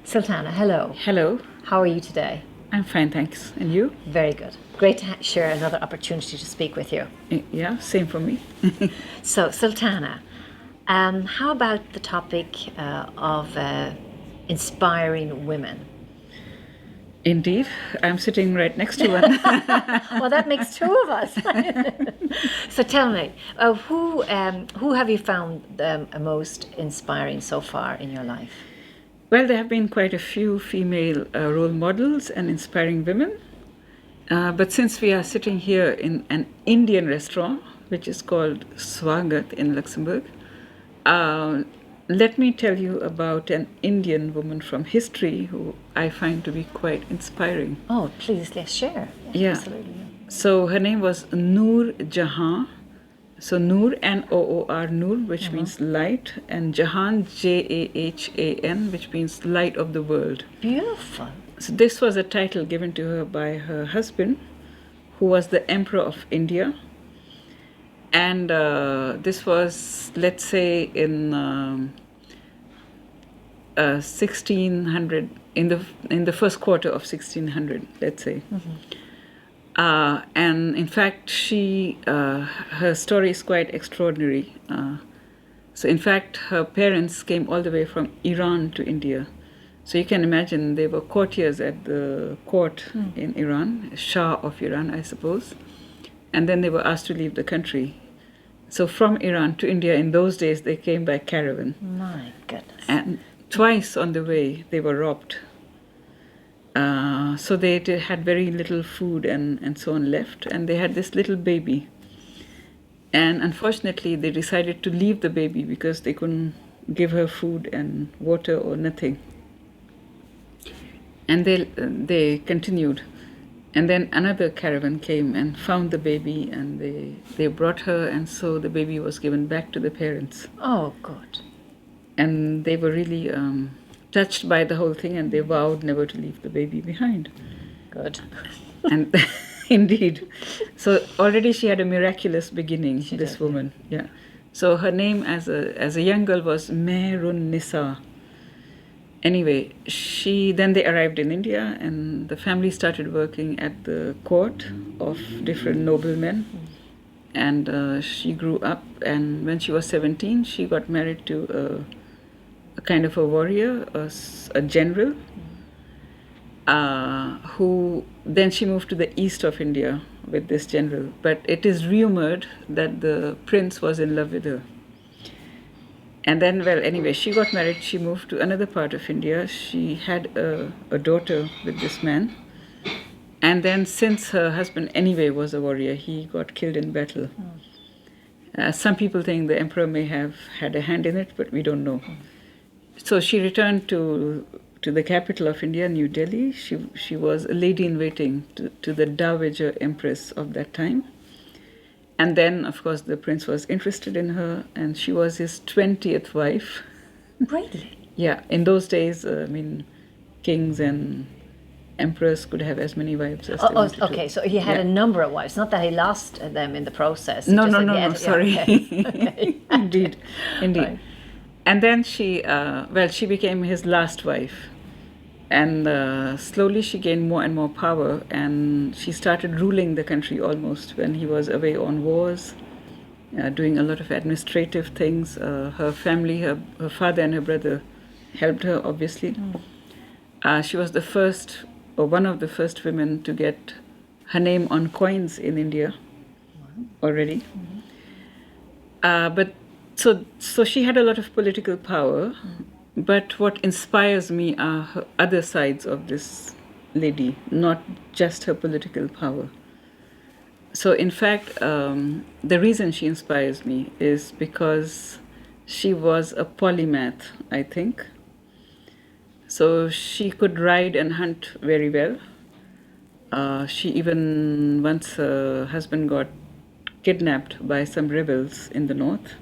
Sultana, hello. Hello, How are you today? I'm fine, thanks. And you? Very good. Great to share another opportunity to speak with you. Yeah, same for me. So, Sultana, how about the topic of inspiring women? Indeed, I'm sitting right next to one. Well, that makes two of us. So, tell me, who have you found most inspiring so far in your life? Well, there have been quite a few female role models and inspiring women. But since we are sitting here in an Indian restaurant, which is called Swagat in Luxembourg, uh, let me tell you about an Indian woman from history who I find to be quite inspiring. Oh, please, let's share. Yeah. Absolutely. So her name was Noor Jahan. So Noor, Noor, Noor, which means light, and Jahan, Jahan, which means light of the world. Beautiful. So this was a title given to her by her husband, who was the Emperor of India. And this was, let's say, in 1600, in the first quarter of 1600, let's say. And in fact, her story is quite extraordinary. So in fact, her parents came all the way from Iran to India. So you can imagine they were courtiers at the court in Iran, Shah of Iran, I suppose. And then they were asked to leave the country. So from Iran to India in those days, they came by caravan. My goodness. And twice on the way, they were robbed. So they had very little food and so on left, and they had this little baby. And unfortunately, they decided to leave the baby because they couldn't give her food and water or nothing. And they continued. And then another caravan came and found the baby, and they brought her, and so the baby was given back to the parents. Oh, good. And they were really touched by the whole thing, and they vowed never to leave the baby behind. Good. And indeed, so already she had a miraculous beginning. This woman, yeah. So her name as a young girl was Mehrun Nisa. Anyway, then they arrived in India, and the family started working at the court of different noblemen. And she grew up, and when she was 17, she got married to a kind of a warrior, a general, who then she moved to the east of India with this general. But it is rumored that the prince was in love with her. And then, well, anyway, she got married. She moved to another part of India. She had a daughter with this man. And then, since her husband anyway was a warrior, he got killed in battle. Some people think the emperor may have had a hand in it, but we don't know. So she returned to the capital of India, New Delhi. She was a lady in waiting to the Dowager Empress of that time. And then, of course, the prince was interested in her, and she was his 20th wife. Really? Yeah, in those days, kings and emperors could have as many wives as they wanted okay. to. So he had a number of wives. Not that he lost them in the process. No, just no, that no, he no, had- sorry. yeah, okay. Indeed. Right. And then she became his last wife. And slowly she gained more and more power, and she started ruling the country almost when he was away on wars, doing a lot of administrative things. Her family, her father and her brother helped her, obviously. She was the first, or one of the first women to get her name on coins in India already. But so she had a lot of political power. But what inspires me are her other sides of this lady, not just her political power. So in fact, the reason she inspires me is because she was a polymath, I think. So she could ride and hunt very well. She even, once her husband got kidnapped by some rebels in the north,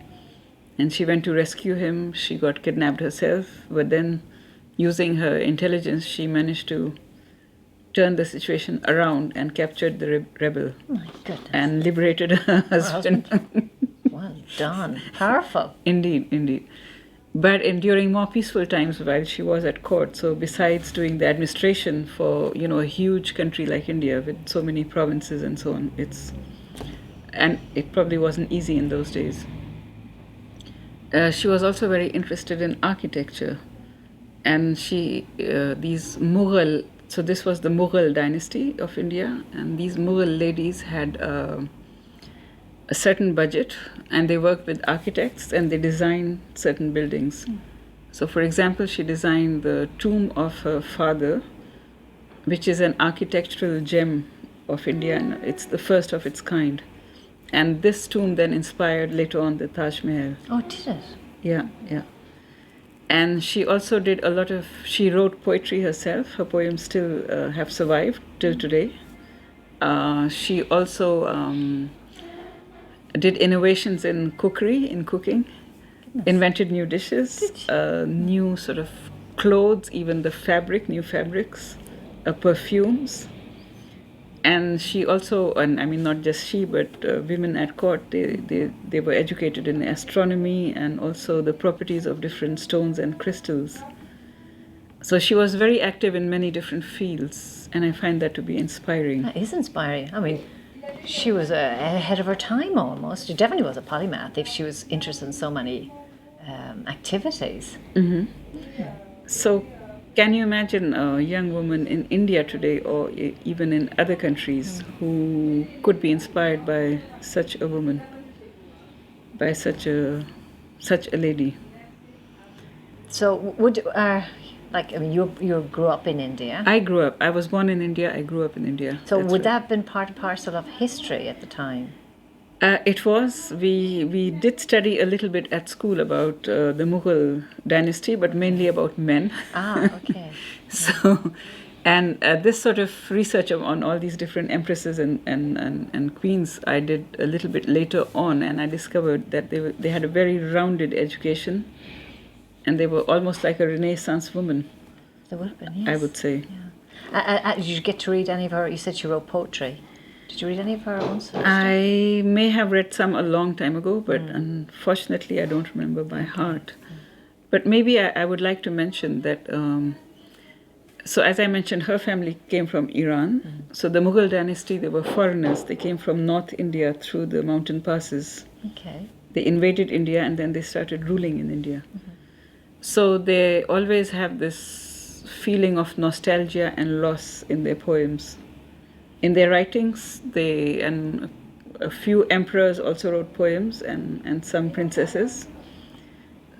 and she went to rescue him. She got kidnapped herself, but then using her intelligence, she managed to turn the situation around and captured the rebel. My goodness. And liberated her husband. Well done. Powerful. Indeed. but during more peaceful times while she was at court, so besides doing the administration for a huge country like India with so many provinces and so on, and it probably wasn't easy in those days. She was also very interested in architecture, and these Mughal. So this was the Mughal dynasty of India, and these Mughal ladies had a certain budget, and they worked with architects and they designed certain buildings. So, for example, she designed the tomb of her father, which is an architectural gem of India, and it's the first of its kind. And this tomb then inspired later on the Taj Mahal. Oh, did it? Yeah, yeah. And she also did she wrote poetry herself. Her poems still have survived till today. She also did innovations in cooking, invented new dishes, new sort of clothes, even new fabrics, perfumes. And she also, and I mean not just she, but women at court, they were educated in astronomy and also the properties of different stones and crystals. So she was very active in many different fields, and I find that to be inspiring. That is inspiring. I mean, she was ahead of her time almost. She definitely was a polymath if she was interested in so many activities. Mm-hmm. Yeah. So can you imagine a young woman in India today, or even in other countries, who could be inspired by such a woman, by such a lady? So you grew up in India. I was born in India. I grew up in India. So would that have been part and parcel of history at the time? It was. We did study a little bit at school about the Mughal dynasty, but mainly about men. Ah, okay. So, and this sort of research on all these different empresses and queens, I did a little bit later on, and I discovered that they had a very rounded education, and they were almost like a Renaissance woman. They would have been, yes. I would say. Yeah. Did you get to read any of her? You said she wrote poetry. Did you read any of her own stuff? I may have read some a long time ago, but unfortunately I don't remember by heart. But maybe I would like to mention that, so as I mentioned, her family came from Iran. So the Mughal dynasty, they were foreigners. They came from North India through the mountain passes. Okay. They invaded India and then they started ruling in India. So they always have this feeling of nostalgia and loss in their poems. In their writings, and a few emperors also wrote poems, and some princesses.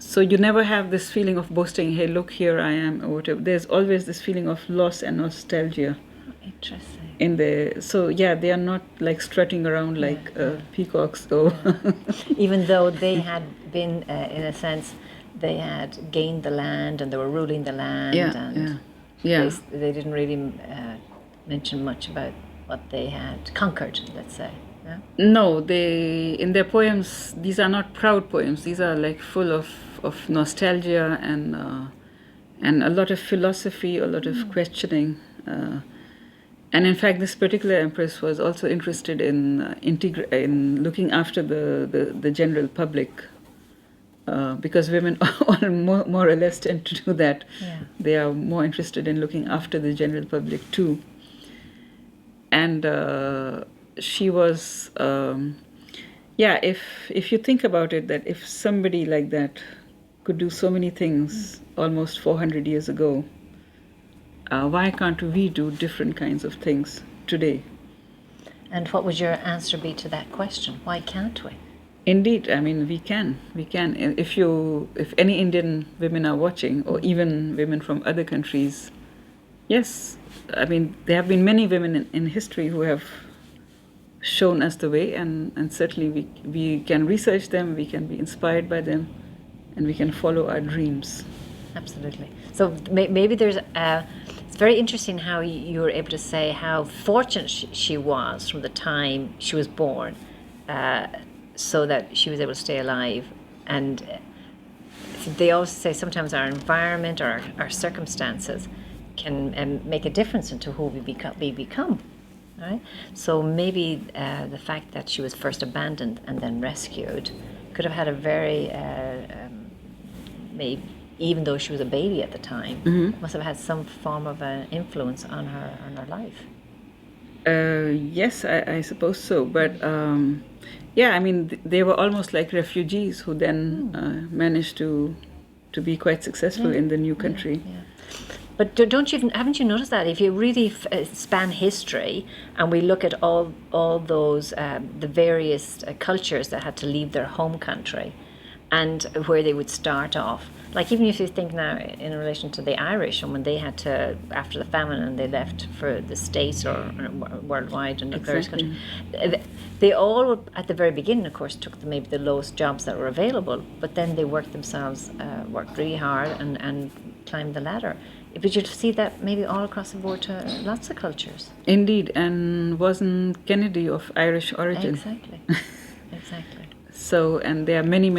So you never have this feeling of boasting, hey, look, here I am, or whatever. There's always this feeling of loss and nostalgia. Interesting. So yeah, they are not like strutting around like peacocks, though. Even though they had been, in a sense, they had gained the land and they were ruling the land. Yeah. They didn't really mention much about what they had conquered, let's say. Yeah? No, in their poems, these are not proud poems. These are like full of nostalgia and a lot of philosophy, a lot of questioning. And in fact, this particular empress was also interested in looking after the general public, because women all more or less tend to do that. Yeah. They are more interested in looking after the general public too. And she was, if you think about it, that if somebody like that could do so many things almost 400 years ago, why can't we do different kinds of things today? And what would your answer be to that question? Why can't we? Indeed, I mean, we can. If any Indian women are watching, or even women from other countries, yes, I mean, there have been many women in history who have shown us the way, and certainly we can research them, we can be inspired by them, and we can follow our dreams. Absolutely. So maybe it's very interesting how you were able to say how fortunate she was from the time she was born, so that she was able to stay alive. And they also say sometimes our environment or our circumstances can make a difference into who we become, right? So maybe the fact that she was first abandoned and then rescued could have had a very maybe even though she was a baby at the time, must have had some form of an influence on her life. Yes, I suppose so. But yeah, I mean, they were almost like refugees who then managed to be quite successful in the new country. Yeah. But haven't you noticed that if you really span history and we look at all those the various cultures that had to leave their home country, and where they would start off, like even if you think now in relation to the Irish, and when they had to, after the famine, and they left for the States or worldwide and various countries, they all at the very beginning, of course, took maybe the lowest jobs that were available, but then they worked themselves, worked really hard and climbed the ladder. But you'd see that maybe all across the board to lots of cultures. Indeed, and wasn't Kennedy of Irish origin? Exactly. Exactly. So, and there are many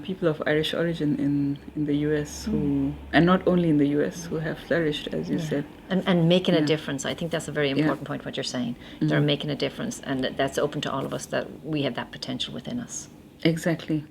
people of Irish origin in the U.S. who, and not only in the U.S., who have flourished, as you said. And making a difference. I think that's a very important point, what you're saying. They're making a difference, and that's open to all of us, that we have that potential within us. Exactly.